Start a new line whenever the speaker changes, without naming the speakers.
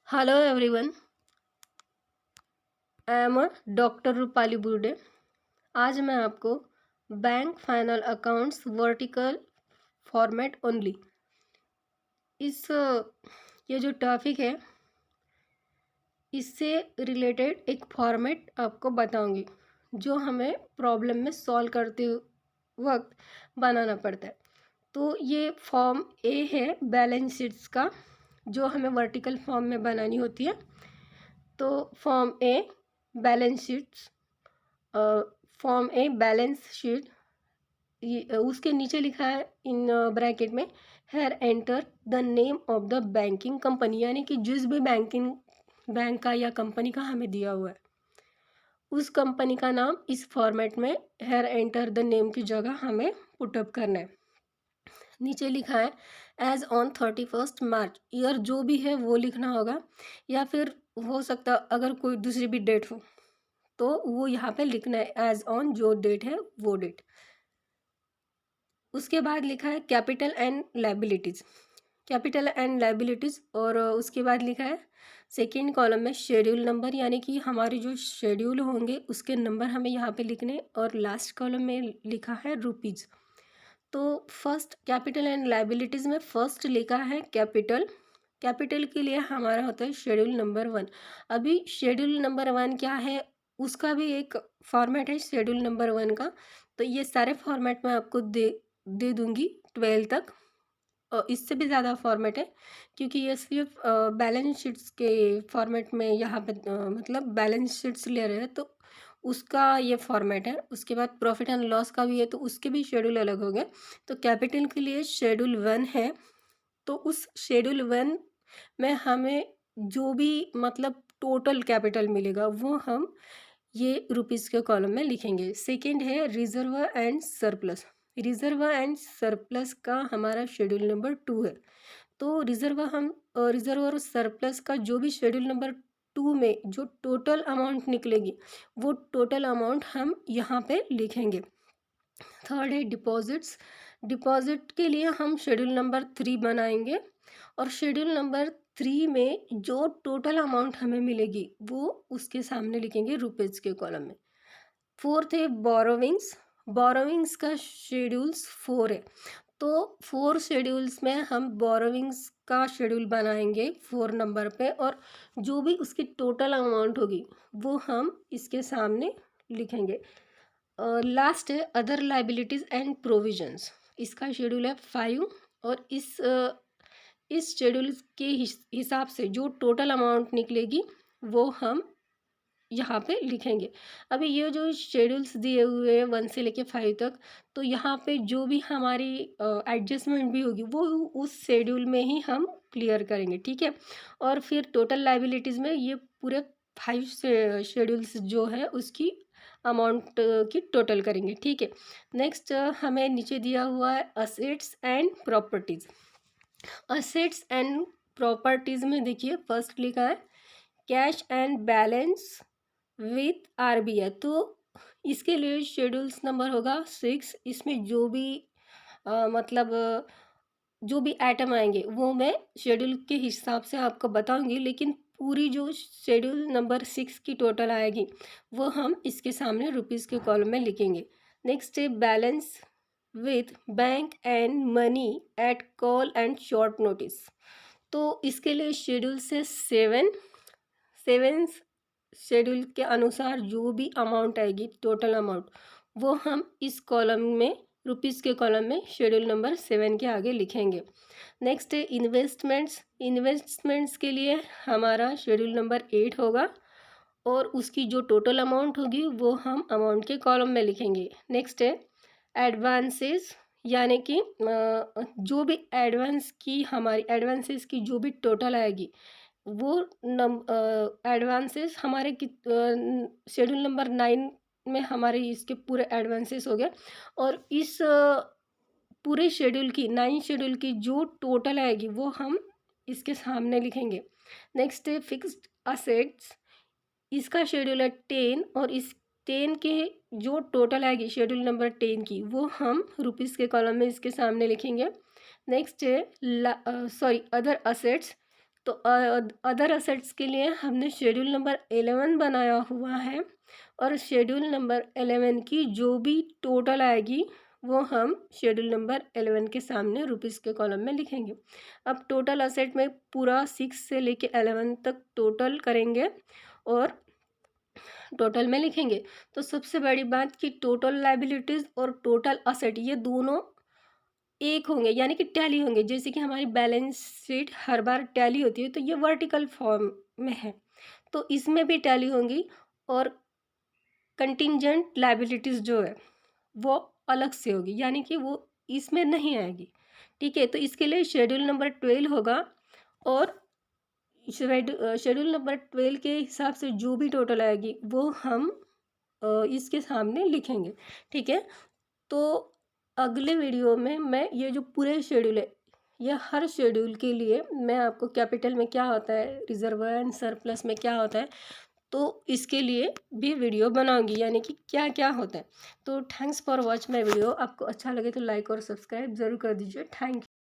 Hello everyone, I am doctor Rupali Burde. आज मैं आपको bank final accounts vertical format only इस ये जो टॉपिक है इससे रिलेटेड एक फॉर्मेट आपको बताऊंगी जो हमें प्रॉब्लम में सॉल्व करते वक्त बनाना पड़ता है। तो ये फॉर्म ए है बैलेंस शीट्स का, जो हमें वर्टिकल फॉर्म में बनानी होती है। तो form a balance sheets, form a balance sheet, उसके नीचे लिखा है इन ब्रैकेट में here enter the name of the banking company, यानी कि जिस भी बैंक का या कंपनी का हमें दिया हुआ है उस कंपनी का नाम इस फॉर्मेट में हेयर एंटर द नेम की जगह हमें पुटअप करना है। नीचे लिखा है एज ऑन 31 मार्च, ईयर जो भी है वो लिखना होगा, या फिर हो सकता अगर कोई दूसरी भी डेट हो तो वो यहाँ पे लिखना है एज ऑन जो डेट है वो डेट। उसके बाद लिखा है capital and liabilities, capital and liabilities, और उसके बाद लिखा है सेकेंड कॉलम में शेड्यूल नंबर, यानी कि हमारे जो शेड्यूल होंगे उसके नंबर हमें यहाँ पे लिखने, और लास्ट कॉलम में लिखा है रुपीज़। तो फर्स्ट कैपिटल एंड लायबिलिटीज़ में फर्स्ट लिखा है कैपिटल। कैपिटल के लिए हमारा होता है शेड्यूल नंबर 1। अभी शेड्यूल नंबर 1 क्या है उसका भी एक फॉर्मेट है शेड्यूल नंबर 1 का। तो ये सारे फॉर्मेट मैं आपको दे दूंगी 12 तक, और इससे भी ज़्यादा फॉर्मेट है क्योंकि ये सिर्फ बैलेंस शीट्स के फॉर्मेट में यहाँ पे मतलब बैलेंस शीट्स ले रहे हैं तो उसका ये फॉर्मेट है। उसके बाद प्रॉफिट एंड लॉस का भी है तो उसके भी शेड्यूल अलग हो गए। तो कैपिटल के लिए शेड्यूल 1 है, तो उस शेड्यूल 1 में हमें जो भी मतलब टोटल कैपिटल मिलेगा वो हम ये रुपीज़ के कॉलम में लिखेंगे। सेकंड है reserve and surplus. Reserve and surplus का हमारा शेड्यूल नंबर 2 है। तो रिजर्व और सरप्लस का जो भी शेड्यूल नंबर 2 में जो टोटल अमाउंट निकलेगी वो टोटल अमाउंट हम यहाँ पे लिखेंगे। थर्ड है डिपॉजिट्स। डिपॉजिट के लिए हम शेड्यूल नंबर 3 बनाएंगे, और शेड्यूल नंबर 3 में जो टोटल अमाउंट हमें मिलेगी वो उसके सामने लिखेंगे रुपीज़ के कॉलम में। फोर्थ है बोरोविंग्स। बोरोविंग्स का शेड्यूल्स 4 है, तो 4 शेड्यूल्स में हम बोरोविंग्स का शेड्यूल बनाएंगे 4 नंबर पे, और जो भी उसकी टोटल अमाउंट होगी वो हम इसके सामने लिखेंगे। लास्ट है अदर लाइबिलिटीज़ एंड प्रोविजंस। इसका शेड्यूल है 5, और इस शेड्यूल के हिसाब से जो टोटल अमाउंट निकलेगी वो हम यहाँ पे लिखेंगे। अभी ये जो शेड्यूल्स दिए हुए हैं 1 से लेके 5 तक, तो यहाँ पे जो भी हमारी एडजस्टमेंट भी होगी वो उस शेड्यूल में ही हम क्लियर करेंगे, ठीक है। और फिर टोटल लाइबिलिटीज़ में ये पूरे 5 से शेड्यूल्स जो है उसकी अमाउंट की टोटल करेंगे, ठीक है। नेक्स्ट हमें नीचे दिया हुआ है assets and properties. Assets and properties में देखिए फर्स्ट लिखा है cash and balance with RBI. तो इसके लिए शेड्यूल्स नंबर होगा 6। इसमें जो भी मतलब जो भी आइटम आएंगे वो मैं शेड्यूल के हिसाब से आपको बताऊंगी, लेकिन पूरी जो शेड्यूल नंबर 6 की टोटल आएगी वो हम इसके सामने रुपीज़ के कॉलम में लिखेंगे। नेक्स्ट है balance with bank and money at call and short notice. तो इसके लिए शेड्यूल से 7 शेड्यूल के अनुसार जो भी अमाउंट आएगी टोटल अमाउंट वो हम इस कॉलम में रुपीज़ के कॉलम में शेड्यूल नंबर 7 के आगे लिखेंगे। नेक्स्ट है इन्वेस्टमेंट्स। इन्वेस्टमेंट्स के लिए हमारा शेड्यूल नंबर 8 होगा, और उसकी जो टोटल अमाउंट होगी वो हम अमाउंट के कॉलम में लिखेंगे। नेक्स्ट है एडवांसेस, यानी कि जो भी एडवांसेस की जो भी टोटल आएगी वो एडवांसेस हमारे शेड्यूल नंबर 9 में हमारे इसके पूरे एडवांसेस हो गए, और इस पूरे शेड्यूल की 9 शेड्यूल की जो टोटल आएगी वो हम इसके सामने लिखेंगे। नेक्स्ट है फिक्स्ड असेट्स। इसका शेड्यूल है 10, और इस 10 के जो टोटल आएगी शेड्यूल नंबर 10 की वो हम रुपीज़ के कॉलम में इसके सामने लिखेंगे। नेक्स्ट है अदर असेट्स। तो अदर असेट्स के लिए हमने शेड्यूल नंबर 11 बनाया हुआ है, और शेड्यूल नंबर 11 की जो भी टोटल आएगी वो हम शेड्यूल नंबर 11 के सामने रुपीज़ के कॉलम में लिखेंगे। अब टोटल असेट में पूरा 6 से लेके 11 तक टोटल करेंगे और टोटल में लिखेंगे। तो सबसे बड़ी बात कि टोटल लायबिलिटीज़ और टोटल असेट ये दोनों एक होंगे, यानी कि टैली होंगे। जैसे कि हमारी बैलेंस शीट हर बार टैली होती है, तो ये वर्टिकल फॉर्म में है, तो इसमें भी टैली होंगी। और कंटिंजेंट लायबिलिटीज़ जो है वो अलग से होगी, यानी कि वो इसमें नहीं आएगी। ठीक है, तो इसके लिए शेड्यूल नंबर 12 होगा, और शेड्यूल नंबर 12 के हिसाब से जो भी टोटल आएगी वो हम इसके सामने लिखेंगे। ठीक है, तो अगले वीडियो में मैं ये जो पूरे शेड्यूल है, या हर शेड्यूल के लिए मैं आपको कैपिटल में क्या होता है, रिजर्व एंड सरप्लस में क्या होता है, तो इसके लिए भी वीडियो बनाऊंगी, यानी कि क्या क्या होता है। तो thanks for watch my video. आपको अच्छा लगे तो लाइक और सब्सक्राइब ज़रूर कर दीजिए। Thank you.